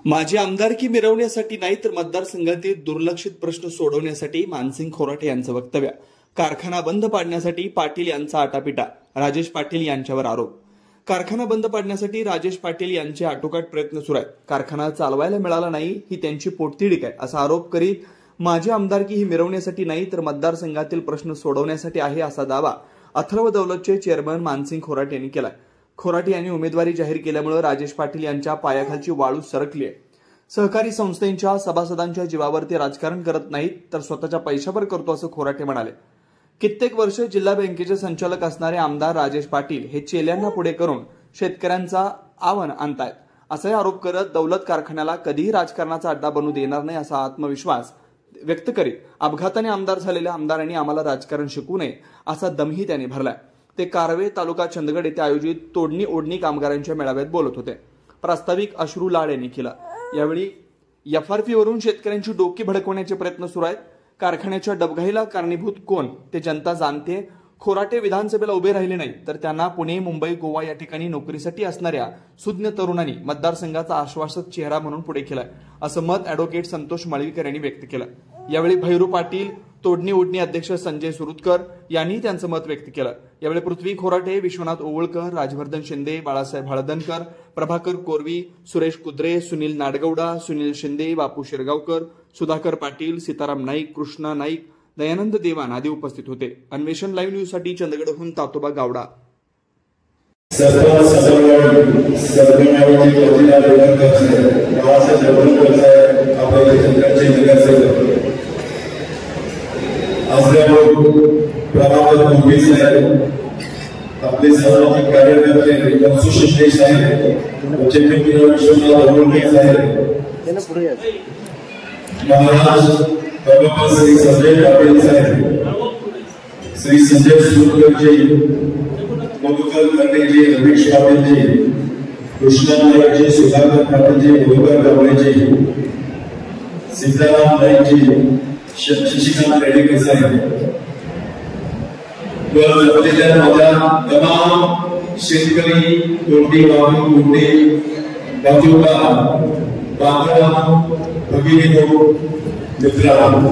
माझी आमदारकी मिरवण्यासाठी नाही तर मतदारसंघातील दुर्लक्षित प्रश्न सोडवण्यासाठी मानसिंग खोराटे यांचं वक्तव्य. कारखाना बंद पाडण्यासाठी पाटील यांचा आटापिटा. राजेश पाटील यांच्यावर आरोप. कारखाना बंद पाडण्यासाठी राजेश पाटील यांचे आटोकाट प्रयत्न सुरू आहेत. कारखाना चालवायला मिळाला नाही ही त्यांची पोटतिडीक आहे असा आरोप करीत माझी आमदारकी ही मिरवण्यासाठी नाही तर मतदारसंघातील प्रश्न सोडवण्यासाठी आहे असा दावा अथर्व दौलतचे चेअरमन मानसिंग खोराटे यांनी केलाय. खोराटे यांनी उमेदवारी जाहीर केल्यामुळे राजेश पाटील यांच्या पायाखालची वाळू सरकली आहे. सहकारी संस्थेच्या सभासदांच्या जीवावर ते राजकारण करत नाहीत तर स्वतःच्या पैशावर करतो असं खोराटे म्हणाले. कित्येक वर्ष जिल्हा बँकेचे संचालक असणारे आमदार राजेश पाटील हे चेल्यांना पुढे करून शेतकऱ्यांचा आव्हान आणतायत असा आरोप करत दौलत कारखान्याला कधीही राजकारणाचा अड्डा बनू देणार नाही असा आत्मविश्वास व्यक्त करीत अपघाताने आमदार झालेल्या आमदारांनी आम्हाला राजकारण शिकू नये असा दमही त्यांनी भरलाय. ते कारवे तालुका चंदगड येथे आयोजित तोडणी ओढणी कामगारांच्या मेळाव्यात बोलत होते. प्रास्ताविक अश्रू लाड यांनी केला. यावेळी एफआरपी वरून शेतकऱ्यांची डोकी भडकवण्याचे प्रयत्न सुरू आहेत. कारखान्याच्या डबघाईला कारणीभूत कोण ते जनता जाणते. खोराटे विधानसभेला उभे राहिले नाही तर त्यांना पुणे मुंबई गोवा या ठिकाणी नोकरीसाठी असणाऱ्या सुज्ञ तरुणांनी मतदारसंघाचा आश्वासक चेहरा म्हणून पुढे केलाय असं मत अॅडव्होकेट संतोष माळवीकर यांनी व्यक्त केलं. यावेळी भैरू पाटील तोडणी ओढणी अध्यक्ष संजय सुरुतकर यांनी त्यांचं मत व्यक्त केलं. यावेळी पृथ्वी खोराटे, विश्वनाथ ओवळकर, राजवर्धन शिंदे, बाळासाहेब हळदणकर, प्रभाकर कोरवी, सुरेश कुद्रे, सुनील नाडगौडा, सुनील शिंदे, बापू शिरगावकर, सुधाकर पाटील, सीताराम नाईक, कृष्णा नाईक, दयानंद देवान आदी उपस्थित होते. अन्वेषण लाईव्ह न्यूज साठी चंदगडहून तातोबा गावडा. आपले सामाजिक कार्यकर्ते मनसू शिंदे साहेब, विश्वनाथ ओवळकर साहेब, महाराज श्री संजय पाटील साहेब, श्री संजय सुरुकर जी, मधुकर कर्णे जी, रमेश पाटील जी, कृष्णा नाईक जी, सुधाकर पाटील जी, मधुकर गवळे जी, सीताराम नाईक जी, शशिकांत रेडेकर साहेब, तमाम शेतकरी कोटी बांधव भगिनी मित्रांनो,